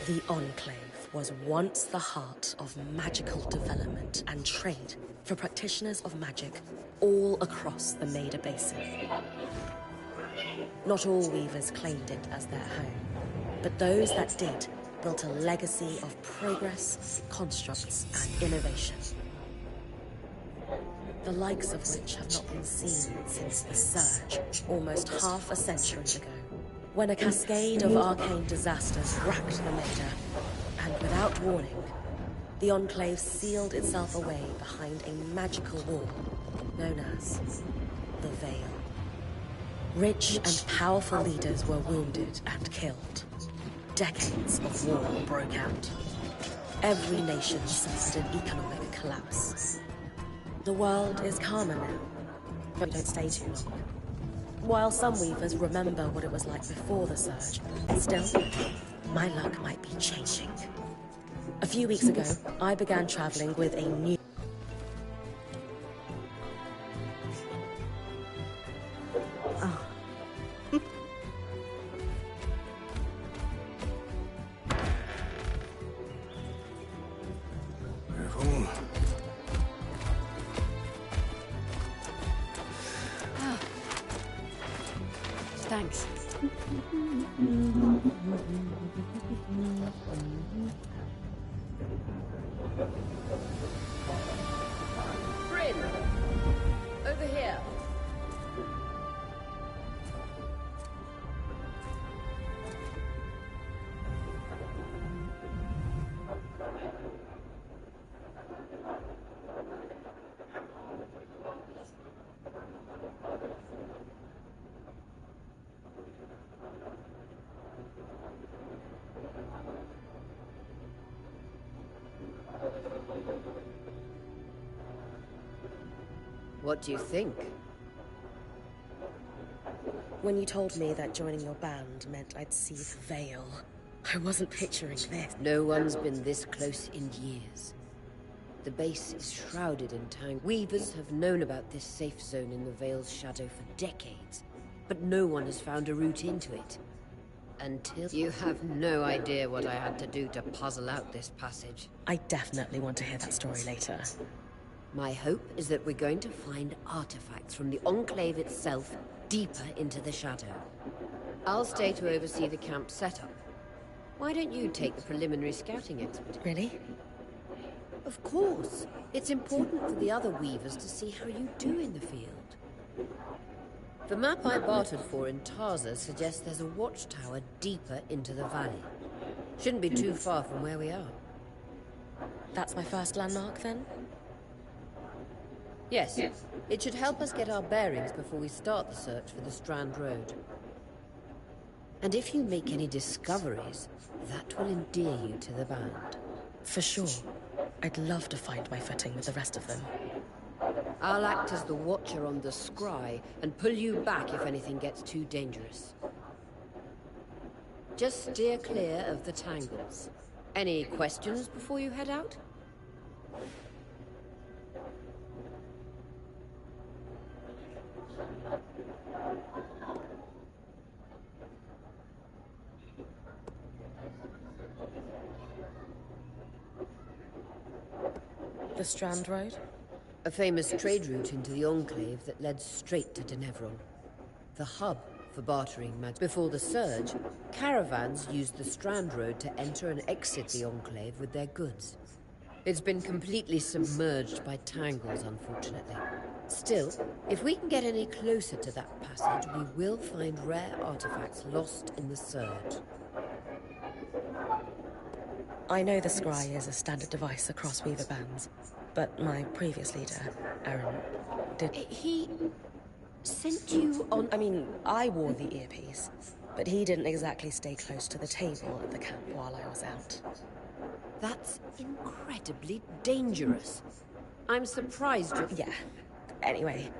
The Enclave was once the heart of magical development and trade for practitioners of magic all across the Maida Basin. Not all weavers claimed it as their home, but those that did built a legacy of progress, constructs, and innovation, the likes of which have not been seen since the Surge, almost half a century ago, when a cascade of arcane disasters racked the Maida, and without warning, the Enclave sealed itself away behind a magical wall known as the Veil. Rich and powerful leaders were wounded and killed. Decades of war broke out. Every nation suffered an economic collapse. The world is calmer now, but we don't stay too long. While some weavers remember what it was like before the Surge, still, my luck might be changing. A few weeks ago, I began traveling with a new... Oh. Thanks. Bryn! Over here! What do you think? When you told me that joining your band meant I'd see the Veil, I wasn't picturing this. No one's been this close in years. The base is shrouded in time. Weavers have known about this safe zone in the Veil's shadow for decades, but no one has found a route into it. Until... You have no idea what I had to do to puzzle out this passage. I definitely want to hear that story later. My hope is that we're going to find artifacts from the Enclave itself deeper into the shadow. I'll stay to oversee the camp setup. Why don't you take the preliminary scouting expedition? Really? Of course. It's important for the other weavers to see how you do in the field. The map I bartered for in Tarza suggests there's a watchtower deeper into the valley. Shouldn't be too far from where we are. That's my first landmark, then? Yes. It should help us get our bearings before we start the search for the Strand Road. And if you make any discoveries, that will endear you to the band. For sure. I'd love to find my footing with the rest of them. I'll act as the watcher on the scry and pull you back if anything gets too dangerous. Just steer clear of the tangles. Any questions before you head out? The Strand Road? A famous trade route into the Enclave that led straight to Denevron. The hub for bartering magic. Before the Surge, caravans used the Strand Road to enter and exit the Enclave with their goods. It's been completely submerged by tangles, unfortunately. Still, if we can get any closer to that passage, we will find rare artifacts lost in the Surge. I know the scry is a standard device across weaver bands, but my previous leader, Aaron, did... He sent you on... I mean, I wore the earpiece, but he didn't exactly stay close to the table at the camp while I was out. That's incredibly dangerous. I'm surprised you... Yeah. Anyway,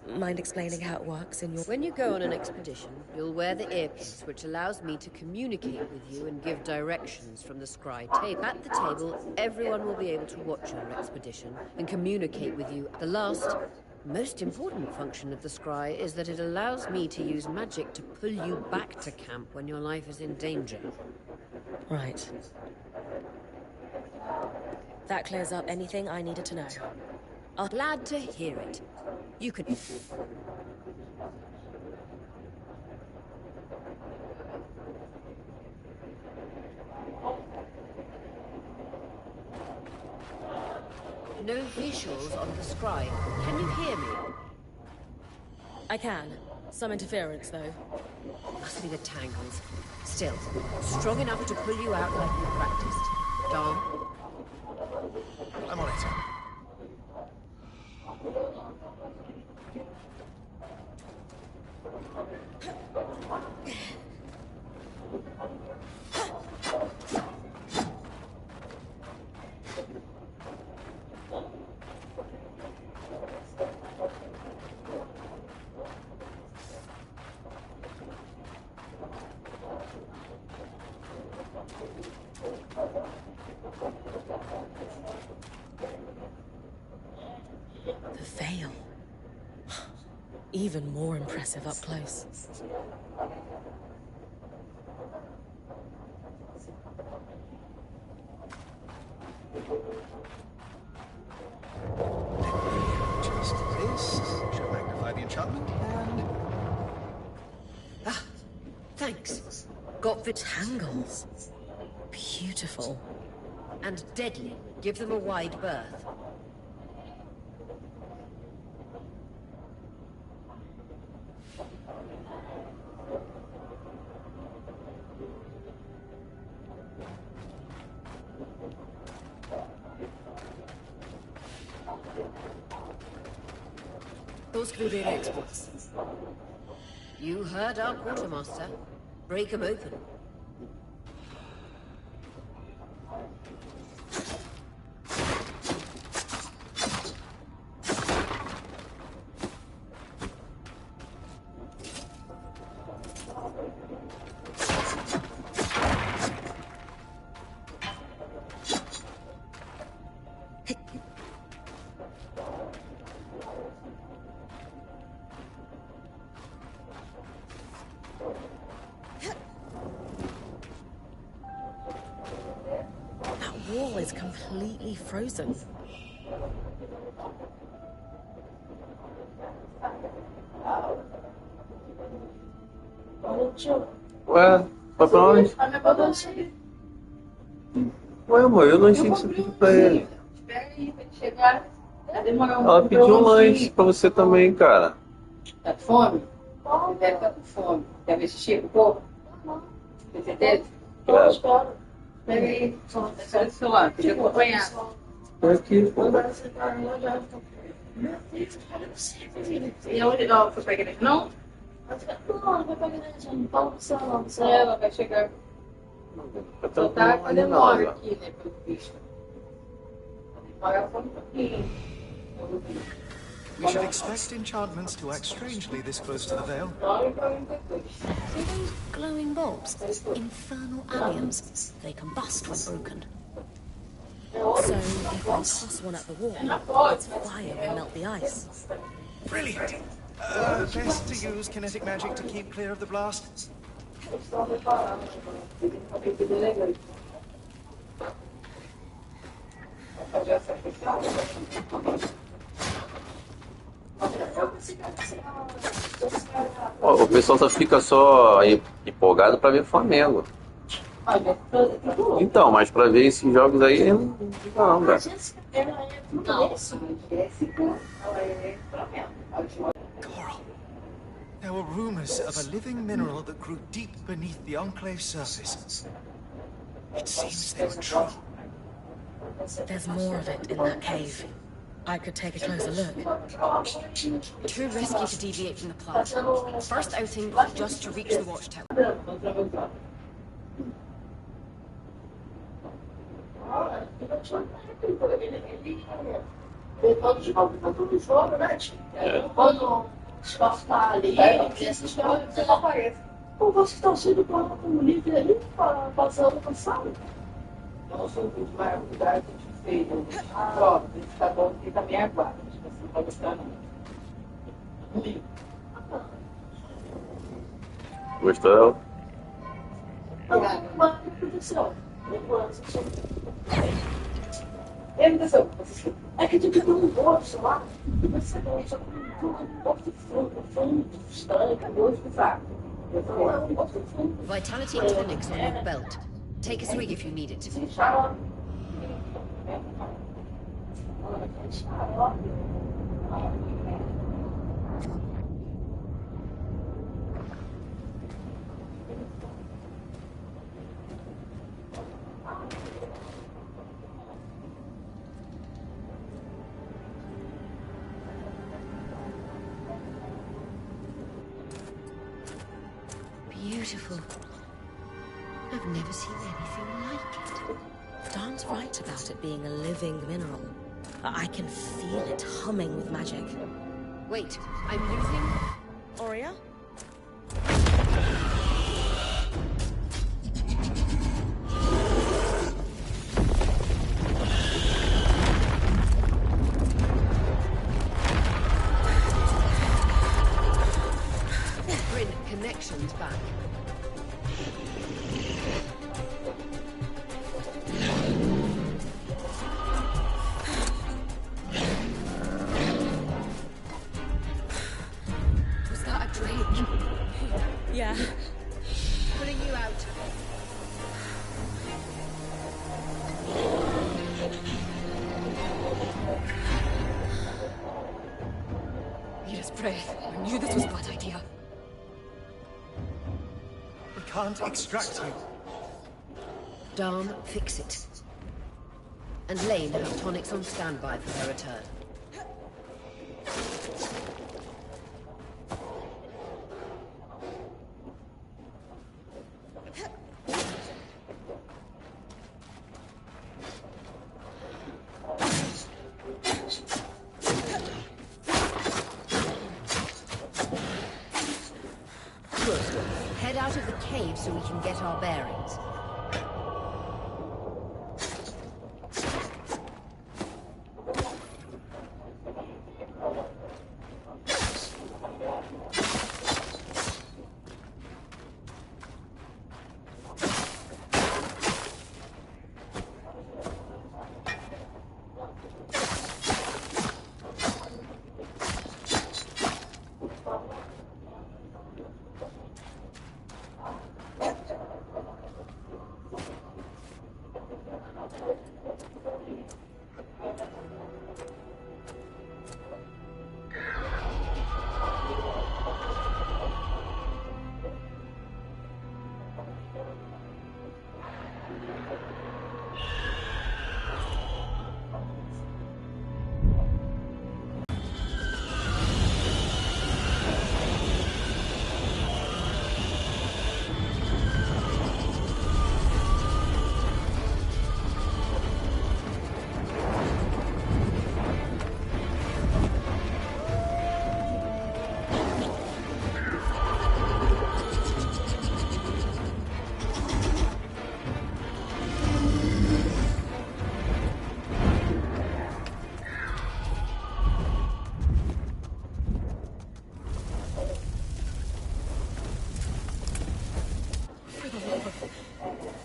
mind explaining how it works in your... When you go on an expedition, you'll wear the earpiece, which allows me to communicate with you and give directions from the scry table. At the table, everyone will be able to watch your expedition and communicate with you. The last, most important function of the scry is that it allows me to use magic to pull you back to camp when your life is in danger. Right. That clears up anything I needed to know. I'm glad to hear it. You can... No visuals on the scribe. Can you hear me? I can. Some interference, though. Must be the tangles. Still, strong enough to pull you out like you practiced. Dom? I'm on it. The veil. Even more impressive up close. Just this should magnify the enchantment, and Ah, thanks. Got the Tangles. Beautiful. and deadly. Give them a wide berth. Those through their exports. You heard our quartermaster. Break 'em open. That wall is completely frozen. Ué, vai pra onde? Ué, amor, eu lancei isso tudo pra ele. Ela pediu um lanche pra você também, cara. Tá com fome? Ele deve estar com fome. Quer ver xixi com o povo? Tem certeza? Claro. Pega aí. É só do seu lado. Podia acompanhar. Tô aqui, pô. E aonde não? Foi pra igreja? Não? Não, não vai pra igreja, não fala com você não. Você Ela vai chegar. Tá Só tá com a demora nada. aqui, né? Pelo visto. Demorar só um pouquinho. we should expect enchantments to act strangely this close to the veil. See those glowing bulbs? Infernal alliums. They combust when broken. So, if I toss one at the wall, its fire will melt the ice. Brilliant! Best to use kinetic magic to keep clear of the blast. Ó, o pessoal só fica só empolgado pra ver Flamengo. Então, mas pra ver esses jogos aí, não, cara. Coral. There were rumors of a living mineral that grew deep beneath the Enclave's surface. It seems they were true. There's more of it in that cave. I could take a closer look. Too risky to deviate from the plan. First outing, just to reach the watchtower. Quando o espaço tá ali, esses caras você não aparece. Ou vocês estão sendo como livre ali, passando por sala. Nós somos muito mais cuidado que a gente fez. Prova, a gente tá bom aqui também aguarda. Acho que você não vai gostar, não. Gostou? Não, uma proteção. Educação. É que tipo, tem um monte lá, você não, só com um monte de fundo, estanque, gosto de fato. Então é um monte de fundo. Vitality tonics on your belt. Take a swig if you need it. Se chama. Beautiful. I've never seen anything like it. Dan's right about it being a living mineral. I can feel it humming with magic. Wait, I'm losing... Aurea? Bryn, connections back. Was that a drake? Yeah. Pulling you out. Need a spray. I knew this was a bad idea. We can't extract you. Dan, fix it. And Lane have tonics on standby for their return. Good. Head out of the cave so we can get our bearings.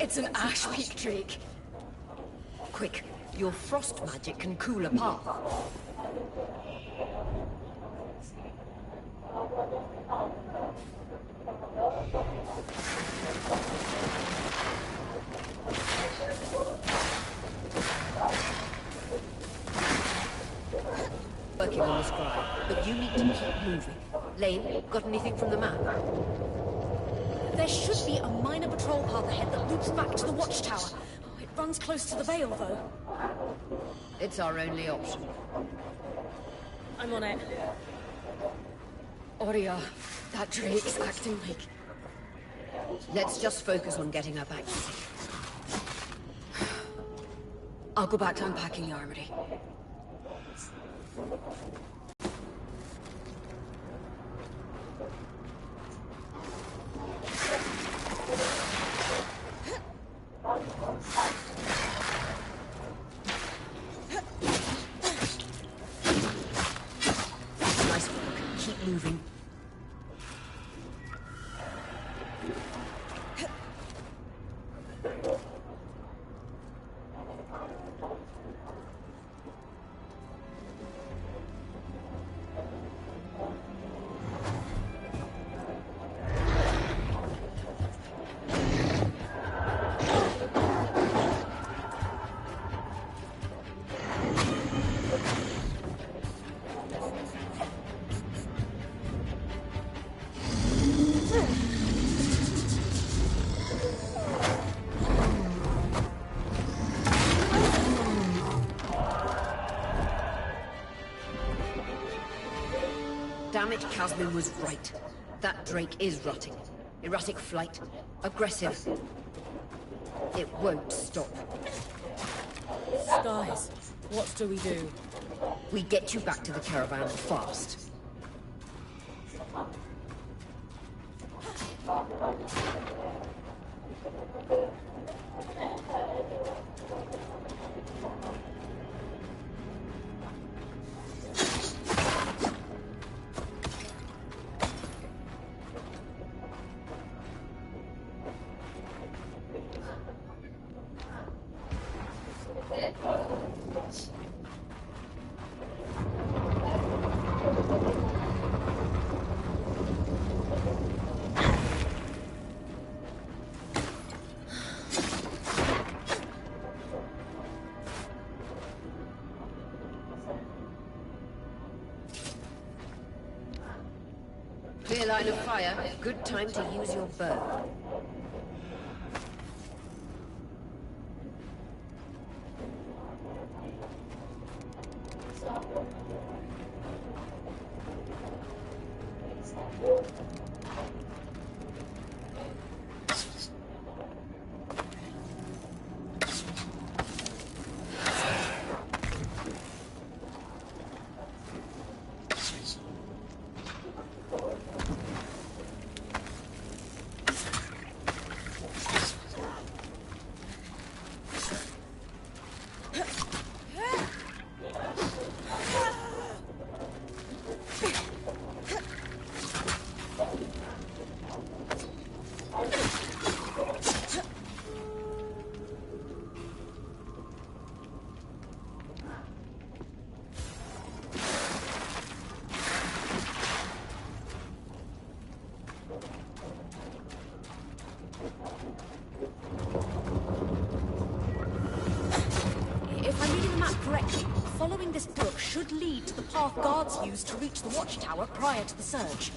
It's an ash peak drake. Quick, your frost magic can cool a path. Working on the scribe, but you need to keep moving. Lane, got anything from the map? There should be a minor patrol path ahead that loops back to the watchtower. Oh, it runs close to the Vale, though. It's our only option. I'm on it. Aurea, that drake's acting like... Let's just focus on getting her back to safe. I'll go back to unpacking the armory. Nice work. Keep moving. Damn it, Casman was right. That Drake is rotting. Erratic flight. Aggressive. It won't stop. Guys, what do we do? We get you back to the caravan fast. Clear line of fire. Good time to use your bow. If I'm reading the map correctly, following this brook should lead to the path guards used to reach the watchtower prior to the surge.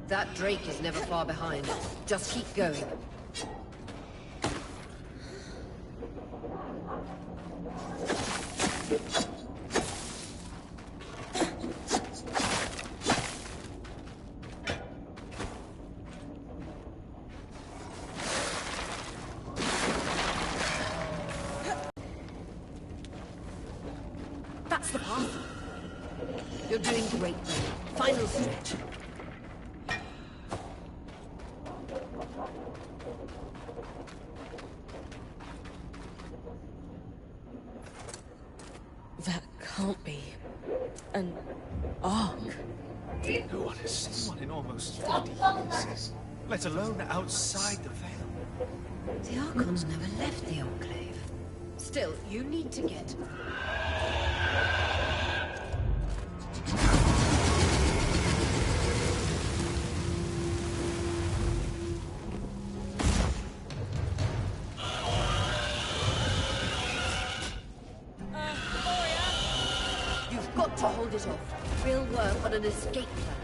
That Drake is never far behind. Just keep going. That's the path. You're doing great, Ray. Final stretch. That can't be an ark. No one has seen one in almost 50 years, let alone outside the Veil. The Archons never left the Enclave. Still, you need to get... it off. We'll work on an escape plan.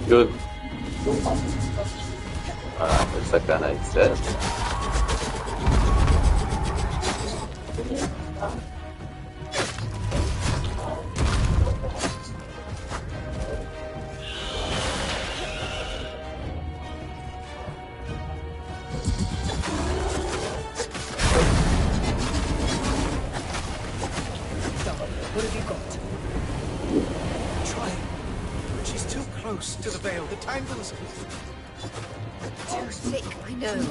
Good. Ah, foi sacanagem, sério. What have you got? Try. But she's too close to the veil. The tangles. Too thick, I know.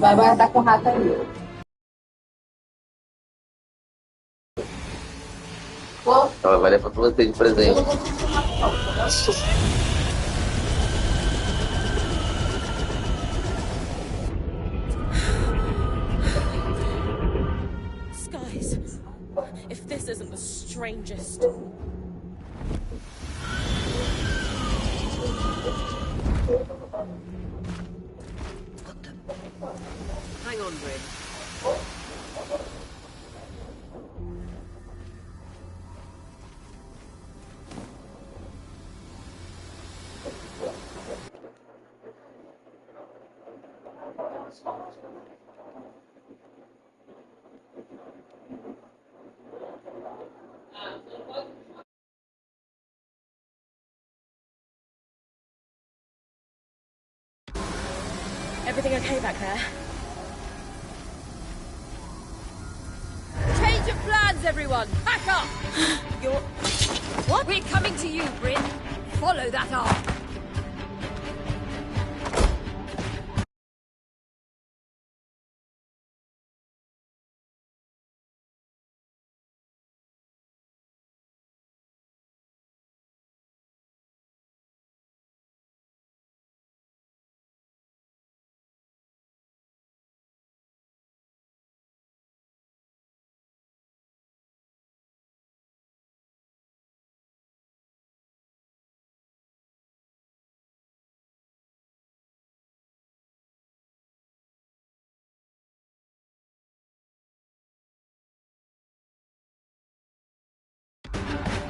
Vai guardar com o rato aí. Ela vai levar pra você de presente. Skies. If this isn't the strangest. Got them. Hang on, Bryn. Everything okay back there? Change of plans, everyone! Pack up! You're... What? We're coming to you, Bryn. Follow that arc.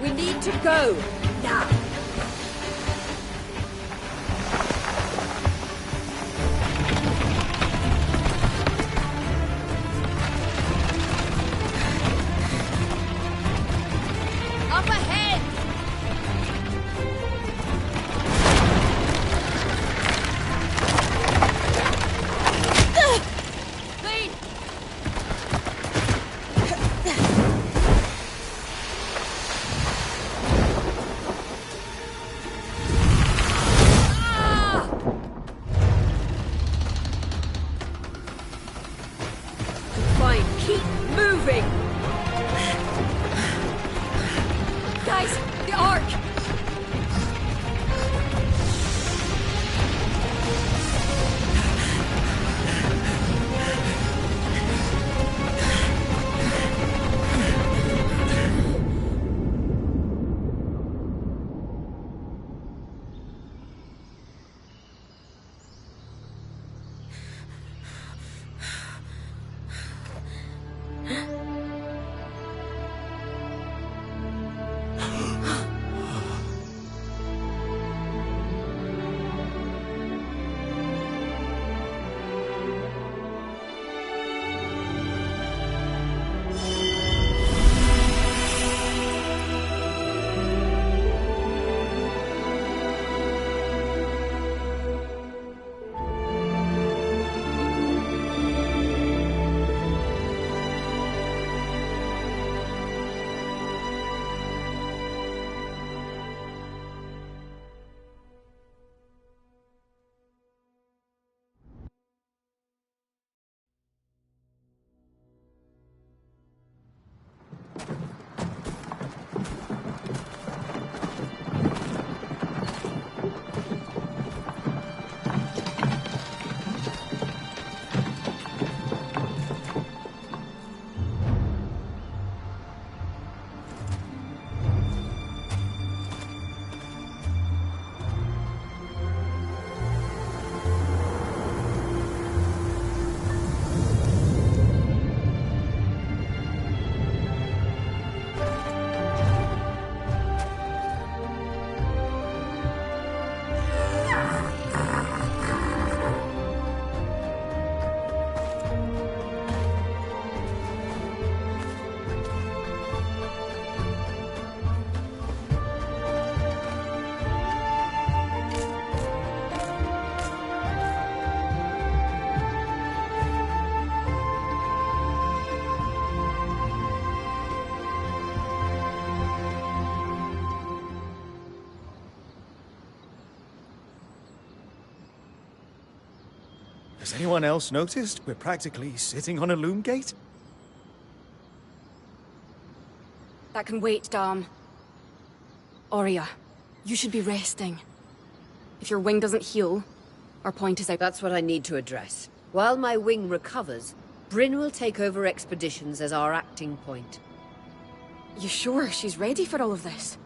We need to go now. Up ahead! Lead! Fine, keep moving! Guys, the arc! Has anyone else noticed we're practically sitting on a loom gate? That can wait, Dom. Aurea, you should be resting. If your wing doesn't heal, our point is out. That's what I need to address. While my wing recovers, Bryn will take over expeditions as our acting point. You sure she's ready for all of this?